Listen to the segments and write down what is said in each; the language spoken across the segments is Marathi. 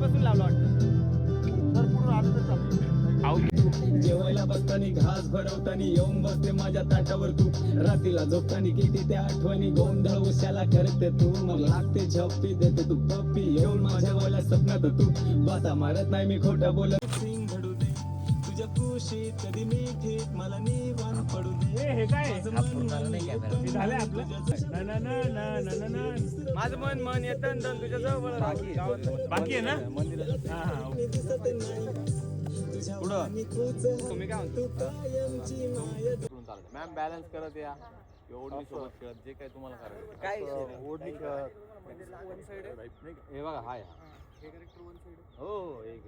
बसून लावला वाटतं सर पुढून आलं तर चालेल. जेवायला बसतानी घास भरवतानी येऊन बसते माझ्या ताटावर तू रात्रीला झोपतानी किती त्या आठवणी गोंधळ उशाला करते तू मग लागते झोपी देते तू पप्पी येऊन माझ्या वाल्या स्वप्नात तू बाता मारत नाही मी खोटा बोलत सिंग घडू दे तुझ्या कुशीत कधी मिठीत मला निवान पडू दे हे काय झालंय आपलं माझं मन मन येतं तुझ्या जवळ बाकी आहे ना तुम्ही काय म्हणतो मॅम बॅलन्स करत या ओढणी सोबत खेळत जे काही तुम्हाला करायचं काय ओढणी खेळत हे बघा हाय हो एक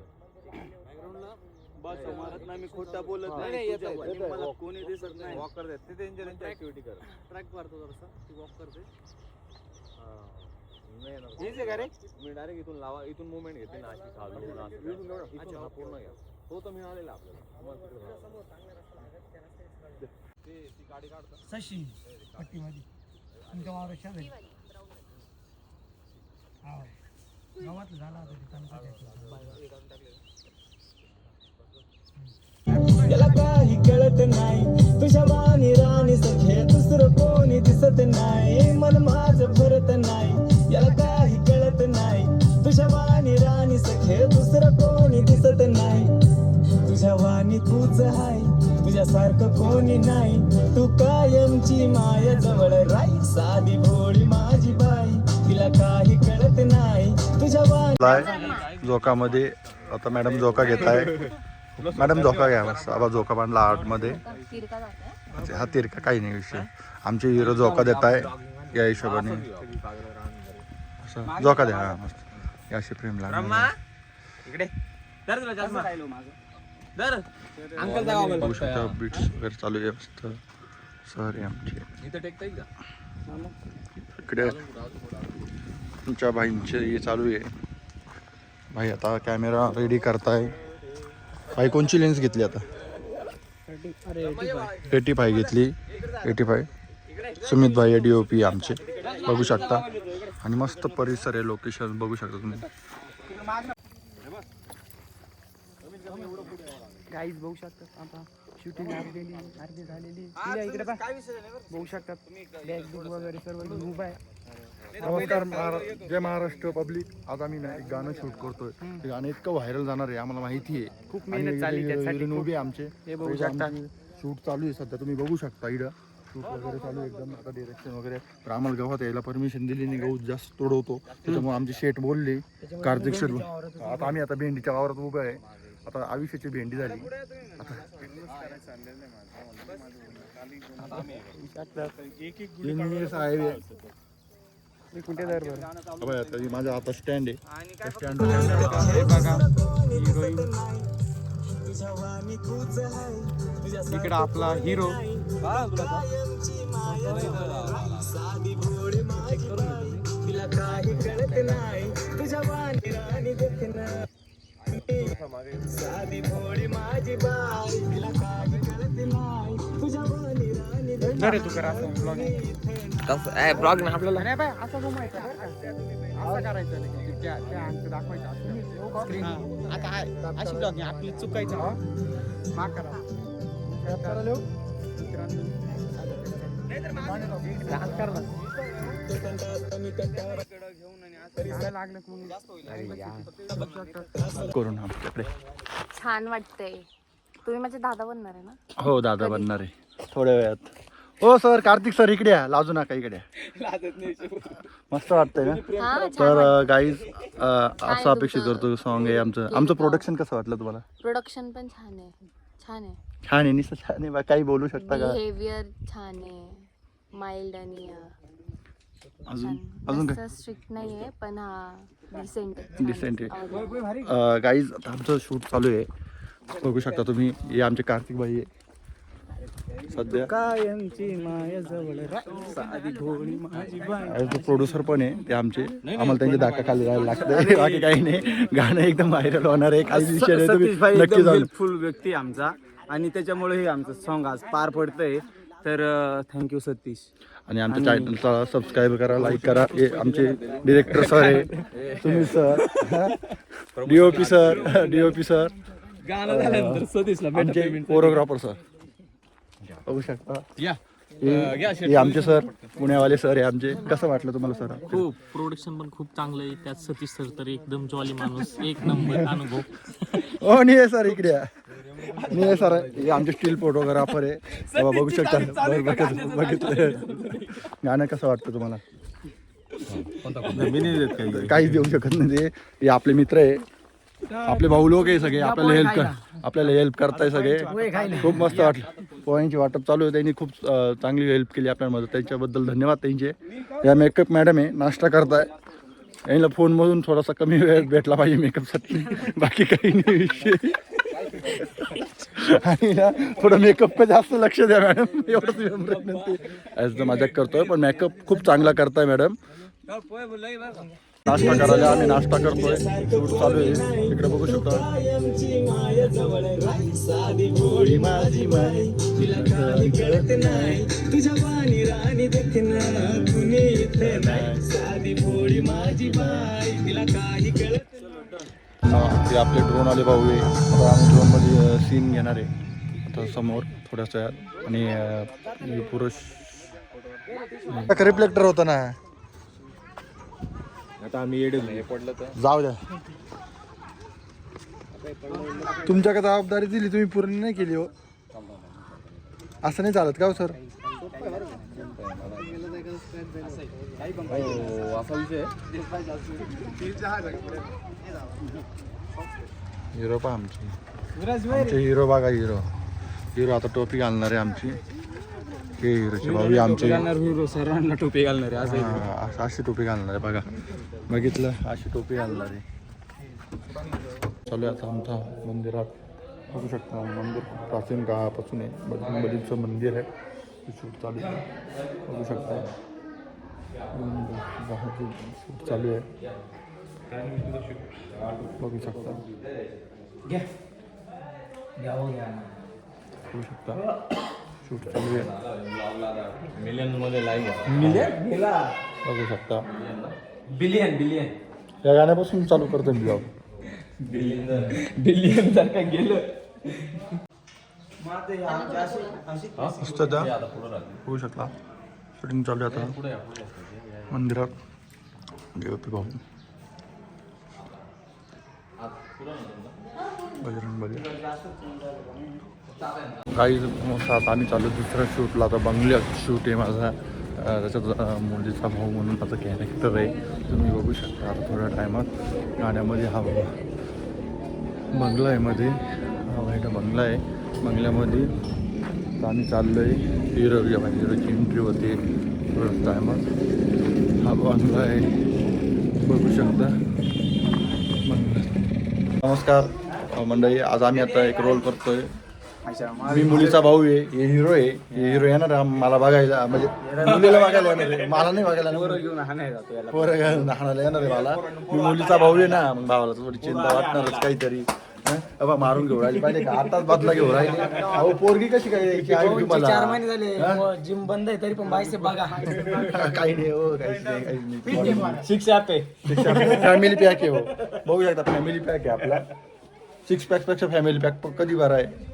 बस मारत नाही मी खोटा बोलत नाही मला कोणी दिसत नाही वॉक करतात ते त्यांच्या ऍक्टिव्हिटी कर ट्रॅक मारतो जरासा ती वॉक करते नाही का रे मी डायरेक्ट इथून लावा इथून मुवमेंट घेते ना अशी खालून इथून पूर्ण घ्या तो तर मिळालेला आपल्याला ते ती गाडी काढता सशी पट्टीमध्ये तुमच्या वावरात झाली हा गावातलं झाला त्याला काही कळत नाही तुझ्या वाणी राणी सखे दुसरं कोणी दिसत नाही मन माझं भरत नाही याला काही कळत नाही तुझ्या वाणी राणी सखे दुसरं कोणी दिसत नाही तुझ्या वाणी तूच आहे तुझ्यासारखं कोणी नाही तू कायमची माया जवळ राई साधी भोळी माझी बाई तिला काही कळत नाही तुझ्या वाणी झोकामध्ये आता मॅडम झोका घेत आहे मॅडम झोका घ्या मस्त आबा झोका बांधला आर्टमध्ये हा तिरका काही नाही विषय आमचे हिरो झोका देत आहे या हिशोबाने असं झोका द्या हा मस्त याशी प्रेम लागणार इकडे बघू शकता बीट्स वगैरे चालू आहे मस्त सर आहे आमचे इथं टेकता येईल का इकडे तुमच्या भाईंचे हे चालू आहे भाई आता कॅमेरा रेडी करताय भाई कोणची लेन्स घेतली आता 85 घेतली 85 सुमित भाई DOP आमचे बघू शकता आणि मस्त परिसर आहे लोकेशन बघू शकता तुम्ही गाईज बघू शकतात आता शूटिंग अर्धी झालेली इकडे बघू शकतात बॅग बिग वगैरे सर्व घेऊन उभा आहे नमस्कार जय महाराष्ट्र पब्लिक आज आम्ही ना एक गाणं शूट करतोय ते गाणं इतकं व्हायरल जाणार आहे आम्हाला माहिती आहे खूप मेहनत झाली त्यासाठी उभे आमचे हे बघू शकता शूट चालू आहे सध्या तुम्ही बघू शकता इकडं शूट वगैरे चालू आहे एकदम आता डिरेक्शन वगैरे तर आम्हाला गावात यायला परमिशन दिली नाही गहू जास्त तोडवतो त्याच्यामुळे आमचे शेट बोलले कार्तिक शेट आता आम्ही आता भेंडीच्या वावरात उभं आहे आता आयुष्याची भेंडी झाली कुठे जाईल बरं आता माझ्या आता स्टँड आहे स्टँड इकडे आपला हिरो साधी भोळी माझी बाई तिला काही कळत नाही तुझ्या वाणी राणी देखणं साधी भोळी माझी बाई तिला काही कळत नाही तुझ्या वाणी राणी अरे तू करा ब्लॉग ना आपल्याला अरे बाय असं घुमायचं बरं का असं करायचं नाही त्या अंक दाखवायचं स्क्रीन आता आहे अशी ब्लॉग आहे आपली चुकायचं माग करा डान्स कर ना लागलं करून आपल्याकडे छान वाटतंय तुम्ही माझे दादा बनणार आहे ना हो दादा बनणार आहे थोड्या वेळात हो सर कार्तिक सर इकडे या लाजू नका इकडे मस्त वाटतंय ना हा तर गाईज असं अपेक्षित करतो सॉन्ग आहे आमचं प्रोडक्शन कसं वाटलं तुम्हाला प्रोडक्शन पण छान आहे छान आहे छान आहे निसं छान आहे काही बोलू शकता का बिहेवियर छान आहे माइल्ड आणि अजून काय स्ट्रिक्ट नाही आहे पण हा डिसेंट आहे गाईज आता आमचं शूट चालू आहे बघू शकता तुम्ही हे आमचे कार्तिक भाई आहे सध्या कायमची माया जवळ साधी भोळी माझी बाई तो प्रोड्युसर पण आहे ते आमचे आम्हाला त्यांचे दाखा खाली राहायला लागतं बाकी काही नाही गाणं एकदम व्हायरल होणार आहे काही विषय नाही नक्की जाऊन फुल व्यक्ती आमचा आणि त्याच्यामुळे हे आमचं सॉन्ग आज पार पडतंय तर थँक्यू सतीश आणि आमच्या चॅनलला सबस्क्राईब करा, लाईक करा. हे आमचे डिरेक्टर सर आहे, सुनील सर, DOP सर, आमचे कोरिओग्राफर सर बघू शकता. हे आमचे सर, पुण्यावाले सर आहे आमचे. कसं वाटलं तुम्हाला सर? खूप प्रोडक्शन पण खूप चांगलं आहे. त्यात सतीश सर तर एकदम जॉली माणूस, एक नंबर अनुभव. हो निये सर इकडे या. निये सर हे आमचे स्टील फोटोग्राफर आहे. तेव्हा बघू शकता. बघितलं गाणं कसं वाटतं तुम्हाला? काहीच देऊ शकत नाही ते. हे आपले मित्र आहे, आपले भाऊ लोक आहे सगळे. आपल्याला हेल्प करताय सगळे. खूप मस्त वाटलं. पोह्यांची वाटप चालू आहे, त्यांनी खूप चांगली हेल्प केली आपल्याला. त्यांच्याबद्दल धन्यवाद त्यांचे. या मेकअप मॅडम आहे, नाश्ता करताय. यांना फोनमधून थोडासा कमी वेळ भेटला पाहिजे मेकअपसाठी, बाकी काही नाही विषय. आणि ना थोडं मेकअप जास्त लक्ष द्या मॅडम, एवढंच ॲज मजाक करतोय, पण मेकअप खूप चांगला करताय मॅडम. नाश्ता करायला आम्ही नाश्ता करतोय, शूट चालू आहे इकडे बघू शकता. साधी भोळी माझी माय, तिला काही कळत नाही, तुझ्या वाणी राणी देखणं कुणी इथे नाही. साधी भोळी माझी बाई, तिला काही कळत नाही. ते आपले ड्रोन आले भाऊ आहे. आता आम्ही ड्रोनमध्ये सीन घेणार आहे आता समोर थोड्याच वेळात. आणि पुरुष रिफ्लेक्टर होतं ना, आता आम्ही येडे पडलं तर जाऊ द्या. तुमच्याकडे जबाबदारी दिली, तुम्ही पूर्ण नाही केली हो. असं नाही चालत का हो सर? असा विषय. हिरो पहा आमचे हिरो बघा. हिरो आता टोपी घालणार आहे आमची. हे हिरोचे भाऊ आमचे सर्वांना टोपी घालणार अशी टोपी घालणार आहे बघा. बघितलं, अशी टोपी घालणार आहे. चालू आहे आता आमच्या मंदिरात. बघू शकता मंदिर खूप प्राचीन काळापासून आहे. बजरंगबलीचं मंदिर आहे, शूट चालू आहे. बघू शकता शूट चालू आहे. बघू शकता शूट चालू आहे. मिलियनमध्ये लाईव्ह बघू शकता. बिलियन या गाण्यापासून चालू करतो मी ब्लॉग. बिलियन जर का गेलं मस्त होऊ शकता. शूटिंग चालू आहे आता मंदिरात. DOP भाऊ बजरंगबली. काही आता आम्ही चालू दुसऱ्या शूटला. आता बंगल्यात शूट आहे माझा. त्याच्यात मुलीचा भाऊ म्हणून माझं कॅरेक्टर आहे. तुम्ही बघू शकता आता थोड्या टायमात गाण्यामध्ये. हा बघा बंगला आहे मध्ये, हा वाईट बंगला आहे. बंगल्यामध्ये आता आम्ही चाललो आहे. हिरोची एंट्री होते थोड्याच टायमात. हा बंगला आहे, बघू शकता बंगला. नमस्कार मंडळी, आज आम्ही आता एक रोल करतोय. मी मुलीचा भाऊ आहे, हे हिरो आहे. हे हिरो येणार आहे मला बघायला, म्हणजे मुलीला बघायला येणार आहे, मला नाही बघायला. पोरं हाणायला येणार आहे मला. मी मुलीचा भाऊ आहे ना, मग भावाला थोडी चिंता वाटणारच काहीतरी. बाबा मारून घेऊ राहिली पाहिजे का, आताच बदला घेऊ राहिली. अहो पोरगी कशी काय यायची आई तुम्हाला? 4 महिने झाले जिम बंद आहे तरी पण बाईसे बघा. काही नाही हो, काहीच नाही. शिक्षा पे फॅमिली पॅक आहे हो, बघू शकता फॅमिली पॅक आहे आपला. 6 पॅकपेक्षा फॅमिली पॅक कधी बरा आहे.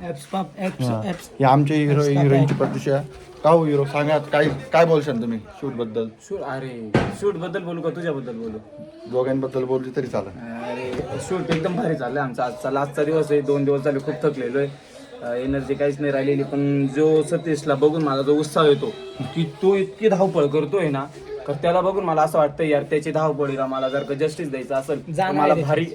हे आमचे हिरो हिरोईनची प्रतीक्षा. का हो हिरो सांगा, काय बोलशाल तुम्ही शूट बद्दल? शूट बद्दल बोलू का तुझ्याबद्दल बोलू? दोघांबद्दल बोलली तरी चालेल. अरे शूट एकदम भारी चाललंय आमचा. आजचा लास्टचा दिवस आहे. 2 दिवस झाले खूप थकलेलो आहे. एनर्जी काहीच नाही राहिलेली. पण जो सतीशला बघून मला जो उत्साह येतो की तो इतकी धावपळ करतोय ना, तर त्याला बघून मला असं वाटतं यार त्याची धावपळीला मला जर का जस्टिस द्यायचं असेल तर मला भारी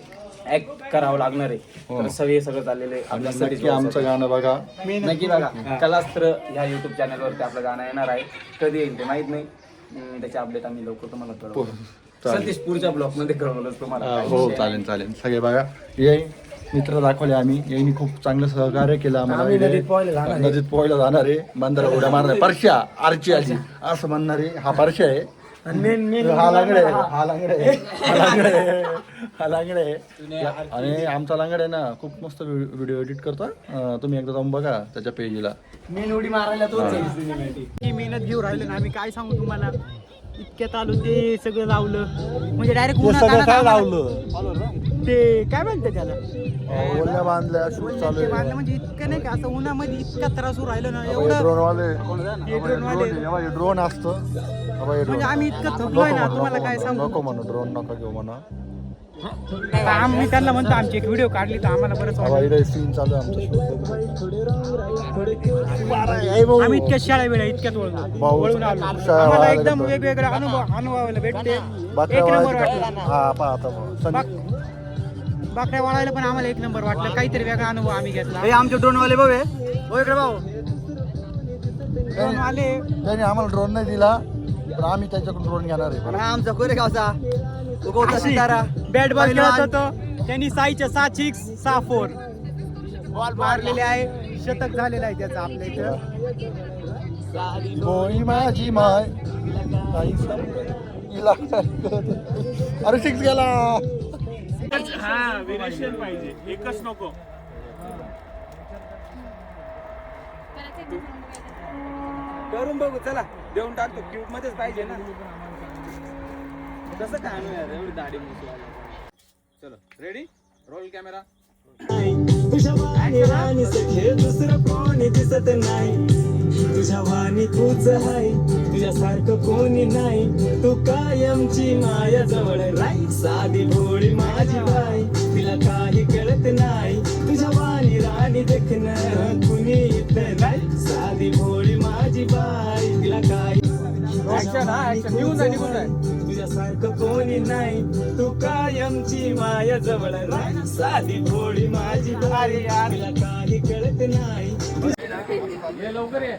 ऍक्ट करावं लागणार आहे. तर सगळं चाललेलं आहे आपल्यासाठी. आमचं गाणं बघा, नक्की बघा. कलास्त्र ह्या युट्यूब चॅनलवरती आपलं गाणं येणार आहे. कधी येईल ते माहित नाही. त्याचे अपडेट आम्ही लवकर तुम्हाला कळवू. सतीश पुढच्या ब्लॉग मध्ये कळवलंच तुम्हाला. हो चालेल. सगळे बघा, ये मित्र दाखवले आम्ही. यांनी खूप चांगलं सहकार्य केलं आम्हाला. नदीत पोहायला जाणार आहे, बंदरा उड्या मारणार. परश्या आर्ची आजी असं म्हणणारे हा परश्या आहे. हा लांगडे हा लांगडे हा लांगडे हा लांगडे आणि आमचा लांगडे आहे ना खूप मस्त व्हिडिओ एडिट करतो. तुम्ही एकदा जाऊन बघा त्याच्या पेजला. मेन उडी मारायला तोच आहे. मेहनत घेऊ राहिलो ना आम्ही, काय सांगू तुम्हाला. इतक्यात आलो ते सगळं लावलं म्हणजे डायरेक्ट काय लावलं ते काय म्हणतात त्याला ओल्या बांधल्या शूट चालू ते बांधलं म्हणजे इतकं नाही का असं उन्हामध्ये इतका त्रास होऊ राहिलो ना एवढं ड्रोनवाले ड्रोन असतं म्हणजे आम्ही इतकं थकलोय ना तुम्हाला काय सांगू. नको म्हणा ड्रोन नका घेऊ म्हणा. आम्ही त्यांना म्हणतो आमची एक व्हिडिओ काढली तर आम्हाला बरंच वाटलं. सीन चालू आहे आम्ही इतक्या शाळा वेळा इतक्यात वळून आलो. आम्हाला एकदम वेगवेगळ्या अनुभवायला भेटते. एक नंबर वाटलं. बाकड्या वळायला पण आम्हाला एक नंबर वाटलं. काहीतरी वेगळा अनुभव आम्ही घेतला. आमचे ड्रोनवाले भाऊ आहे हो इकडे भाऊ. ड्रोन आले त्याने आम्हाला ड्रोन नाही दिला पण आम्ही त्याच्याकडून ड्रोन घेणार आहे. आमचा कोरेगावचा बॅट बॉल खेळत होतो. त्यांनी 6च्या 6 6 6 4 बॉल मारलेले आहे. शतक झालेलं आहे त्याचं आपल्या इथं. होई माझी माय अरे 6 गेला. हा व्हेरिएशन पाहिजे, एकच नको. करून बघू चला, देऊन टाकतो. क्यूब मध्येच पाहिजे ना. कसं काय आणू यार एवढी दाढी मोठी. चलो रेडी, रोल कॅमेरा. तुझ्या वाणी राणी सखे दुसरं कोणी दिसत नाही. तुझ्या वाणी तूच आहे, तुझ्यासारखं कोणी नाही. तू कायमची माया जवळ राई. साधी भोळी माझी बाई, तिला काही कळत नाही. तुझ्या वाणी राणी देखणं कुणी इथं नाही. साधी भोळी माझी बाई, तिला काही तुझ्यासारखं कोणी नाही. तू कायमची माया जवळ राई. साधी भोळी माझी बाई, तिला काही कळत नाही. लवकर ये.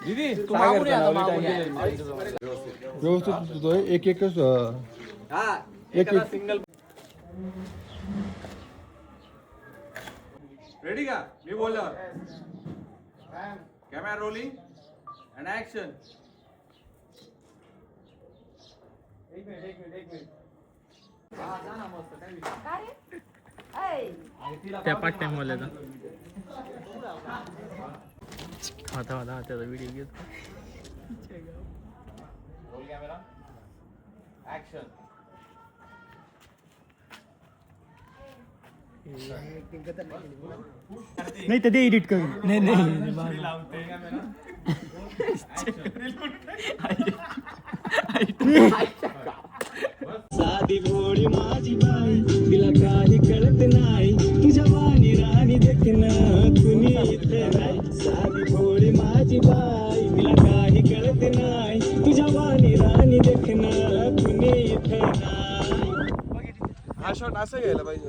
दीदी तू मागून या, मागून या. व्यवस्थित होतोय. एक एकच एक एक सिंगल. रेडी का मी बोलल्यावर. Camera rolling and action. त्या पाट्यामध्ये आता त्याचा व्हिडिओ घेतो. Roll camera action. नाही तर ते एडिट करू. नाही साधी भोळी माझी बाई, तिला काही कळत नाही. तुझ्या वाणी राणी देखणं कुणी इथं नाही. साधी भोळी माझी बाई, तिला काही कळत नाही. तुझ्या वाणी राणी देखणं कुणी इथं नाही. हा शॉट असं घ्यायला पाहिजे.